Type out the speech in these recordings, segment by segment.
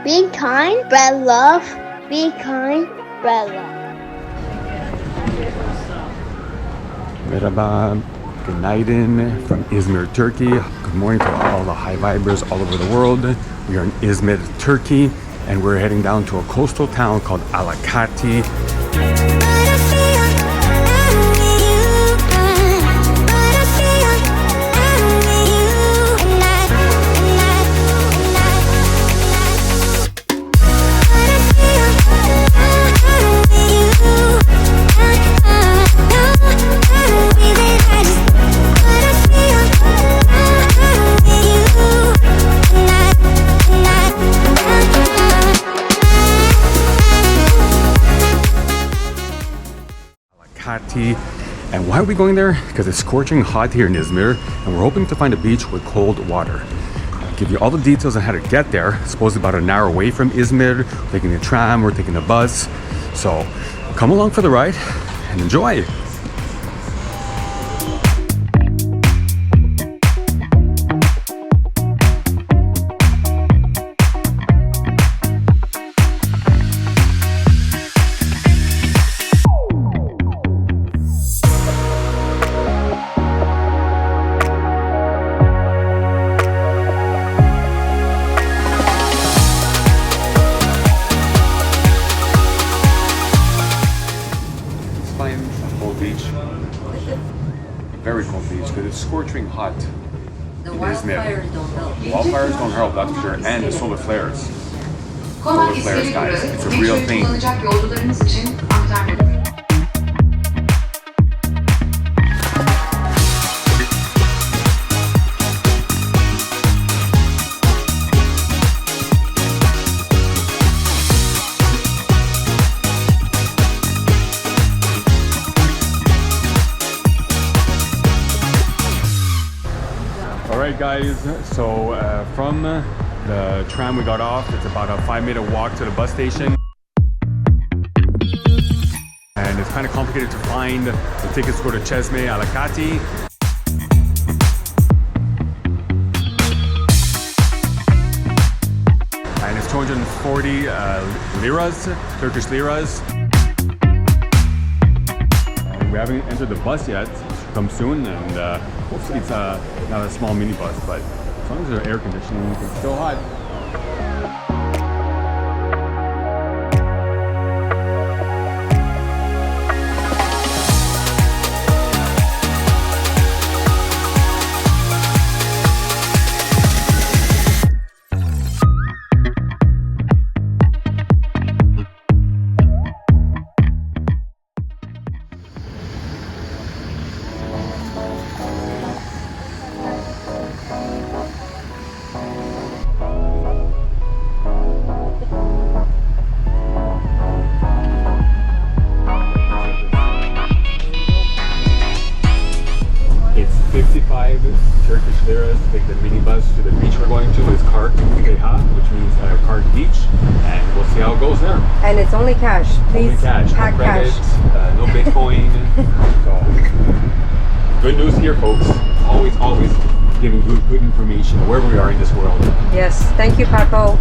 Be kind, spread love. Be kind, spread love. Merhaba, günaydın from Izmir, Turkey. Good morning to all the HiVibers all over the world. We are in Izmir, Turkey, and we're heading down to a coastal town called Alacati. And why are we going there? Because it's scorching hot here in Izmir, and we're hoping to find a beach with cold water. I'll give you all the details on how to get there. It's supposed to be about an hour away from Izmir. We're taking the tram, we're taking the bus. So come along for the ride and enjoy. Very cold beach because it's scorching hot. The wildfires don't help. Wildfires don't help, that's for sure. And the solar flares. Solar flares, guys. It's a real thing. Alright guys, so from the tram we got off, it's about a 5-minute walk to the bus station. And it's kind of complicated to find. The tickets go to Çeşme, Alacati. And it's 240 liras, Turkish liras. And we haven't entered the bus yet. Come soon, and hopefully it's not a small minibus, but as long as there's air conditioning, it's still hot. Turkish liras to take the minibus to the beach we're going to. Is Çark Plajı, which means Çark Beach, and we'll see how it goes there. And it's only cash. Please only cash, pack no credit, cash. No Bitcoin. So, good news here, folks. Always giving good information wherever we are in this world. Yes, thank you, Paco.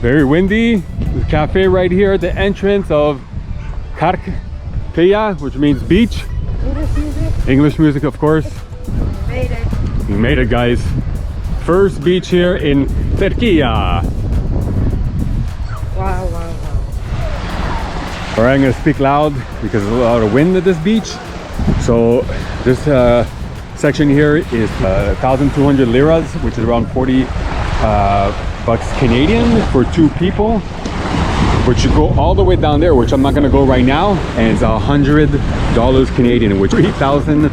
Very windy. There's a cafe right here at the entrance of Çark Plajı, which means beach. English music, of course. We made it. We made it, guys. First beach here in Turkey. Wow. Alright, I'm gonna speak loud because there's a lot of wind at this beach. So this section here is 1,200 liras, which is around 40 bucks Canadian for 2 people. But you go all the way down there, which I'm not gonna go right now, and it's $100 Canadian, which is 3,000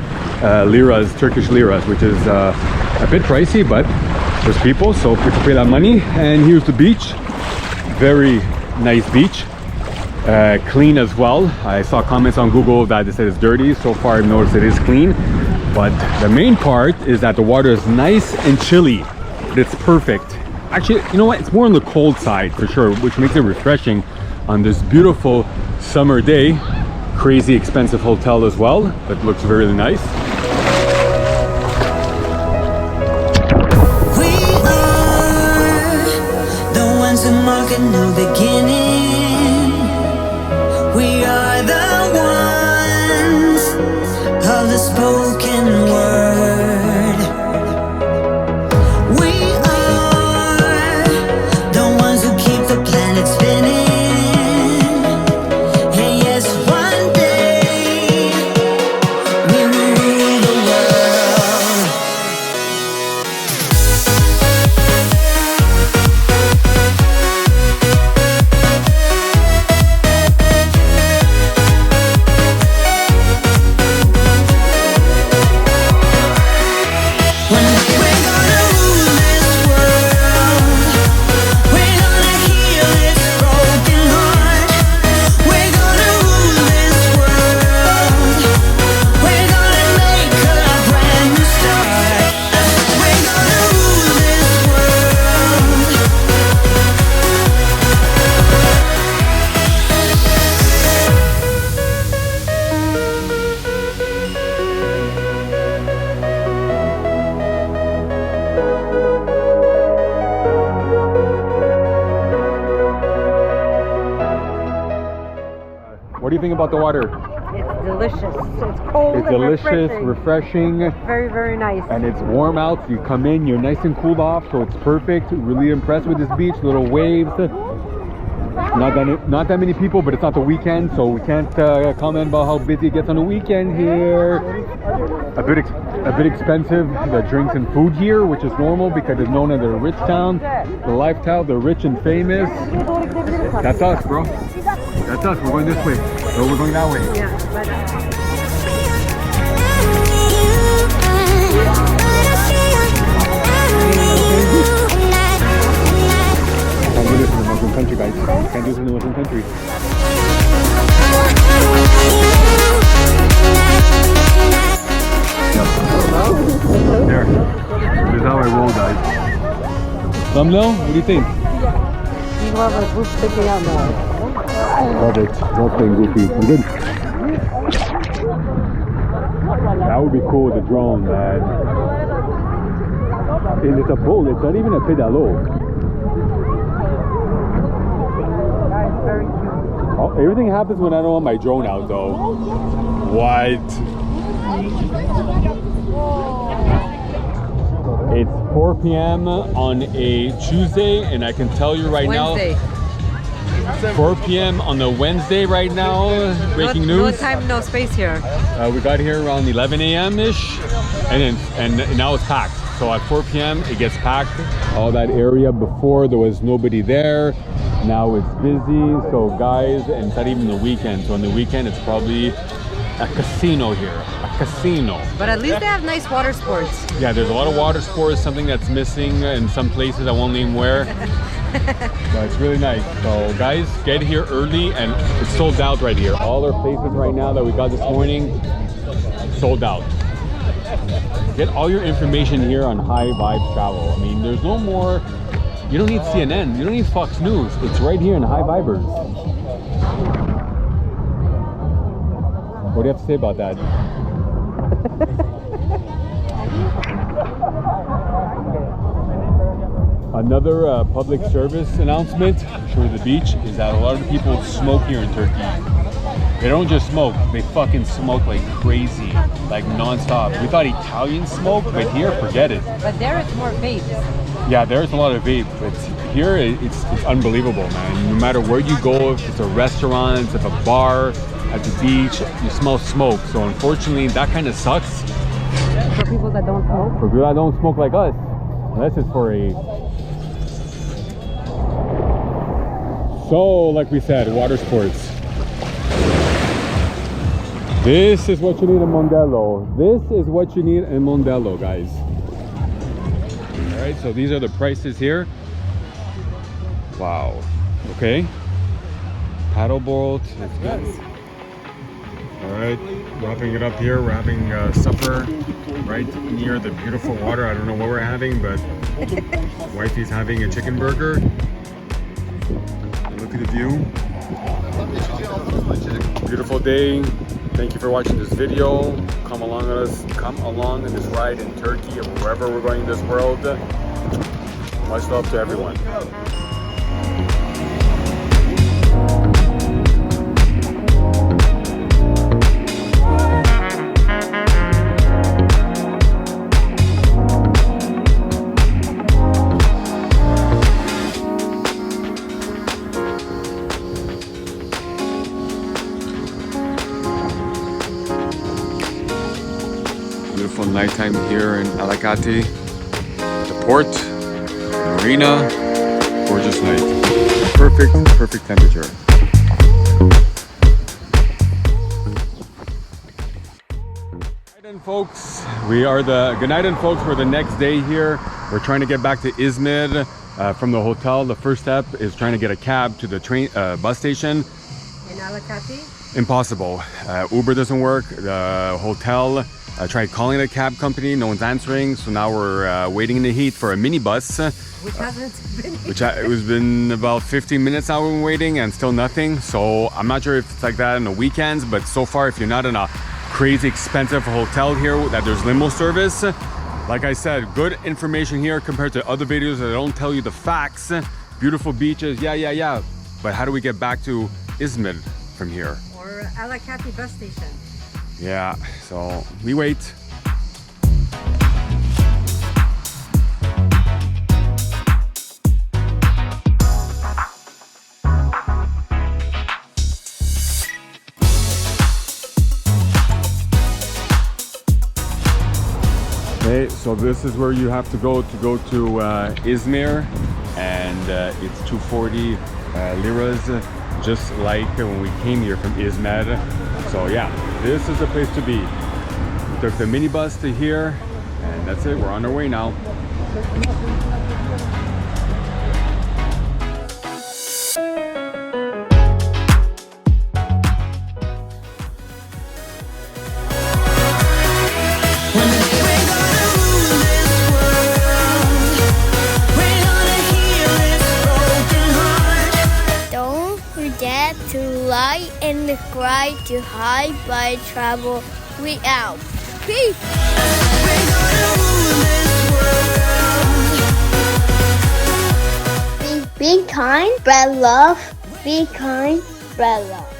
liras, Turkish liras, which is a bit pricey, but there's people, so people pay that money. And here's the beach. Very nice beach. Clean as well. I saw comments on Google that they said it's dirty. So far I've noticed it is clean, but the main part is that the water is nice and chilly. It's perfect. Actually, you know what, it's more on the cold side for sure, which makes it refreshing on this beautiful summer day. crazy expensive hotel as well, that looks really nice. We are the ones who mark a new beginning. We are the ones of the spoken word. We are the ones who keep the planet spinning. And yes, one day we will rule the world. One day we're gonna rule this world. We're gonna heal this broken heart. We're gonna rule this world. We're gonna make a brand new start. We're gonna rule this world. What do you think about the water? It's delicious. It's cold It's and delicious, refreshing, Very, very nice. and it's warm out. So you come in, you're nice and cooled off, so it's perfect. Really impressed with this beach. Little waves. Not that many people, but it's not the weekend, so we can't comment about how busy it gets on the weekend here. A bit expensive, the drinks and food here, which is normal because it's known as a rich town, the lifestyle, the rich and famous. That's us, bro. That's us. We're going this way. No, we're going that way. Yeah, but Can't do this in a Muslim country, guys. Can't do this in a Muslim country. There. This is how I roll, guys. Thumbnail? What do you think? you love a group sticking out now. Love it. Love playing Goofy. I'm good. That would be cool with the drone, man. And it's a boat. It's not even a pedalo. Oh, everything happens when I don't want my drone out, though. What? It's 4 p.m. on a Tuesday, and I can tell you right Wednesday. now, 4 p.m. on a Wednesday right now, breaking No news. time, no space here. We got here around 11 a.m.-ish, and now it's packed. So at 4 p.m. it gets packed. All that area before there was nobody there. Now it's busy. So guys, and it's not even the weekend. So on the weekend it's probably a casino here. A casino. But at least they have nice water sports. Yeah, there's a lot of water sports. Something that's missing in some places. I won't name where. But it's really nice. So guys, get here early, and it's sold out right here. All our places right now that we got this morning, sold out. Get all your information here on HiVibers Travel. I mean, there's no more. You don't need CNN. You don't need Fox News. It's right here in HiVibers. What do you have to say about that? Another public service announcement for the beach is that a lot of the people smoke here in Turkey. They don't just smoke, they fucking smoke like crazy, like non-stop. We thought Italians smoked, but here, forget it. But there it's more vapes. Yeah, there's a lot of vape, but here it's unbelievable, man. No matter where you go, if it's a restaurant, if a bar, at the beach, you smell smoke. So unfortunately, that kind of sucks. For people that don't smoke. For people that don't smoke like us, unless it's for a... So, like we said, water sports. This is what you need in Mondello. This is what you need in Mondello, guys. All right, so these are the prices here. Wow. Okay. Paddleboat. That's good. All right, wrapping it up here. We're having supper right near the beautiful water. I don't know what we're having, but wifey's having a chicken burger. Look at the view. Beautiful day. Thank you for watching this video. Come along in this ride in Turkey or wherever we're going in this world. Much love to everyone. Beautiful nighttime here in Alacati, the port, the marina, gorgeous night. Perfect temperature. Folks, good night, and folks. We're the next day here. We're trying to get back to Izmir from the hotel. The first step is trying to get a cab to the bus station. In Alacati? Impossible. Uber doesn't work. The hotel, I tried calling the cab company, no one's answering. So now we're waiting in the heat for a minibus. Which hasn't been. It's been about 15 minutes now we've been waiting and still nothing. So I'm not sure if it's like that on the weekends, but so far if you're not in a crazy expensive hotel here that there's limo service, like I said, good information here compared to other videos that don't tell you the facts. Beautiful beaches, yeah. But how do we get back to Izmir from here? Or Alacati bus station. Yeah, so we wait. Okay, so this is where you have to go to Izmir, and it's 240 liras, just like when we came here from Izmir. So yeah, this is the place to be. We took the minibus to here, and that's it. We're on our way now. To like and subscribe to HiVibers Travel Without. Peace. Be kind, spread love. Be kind, spread love.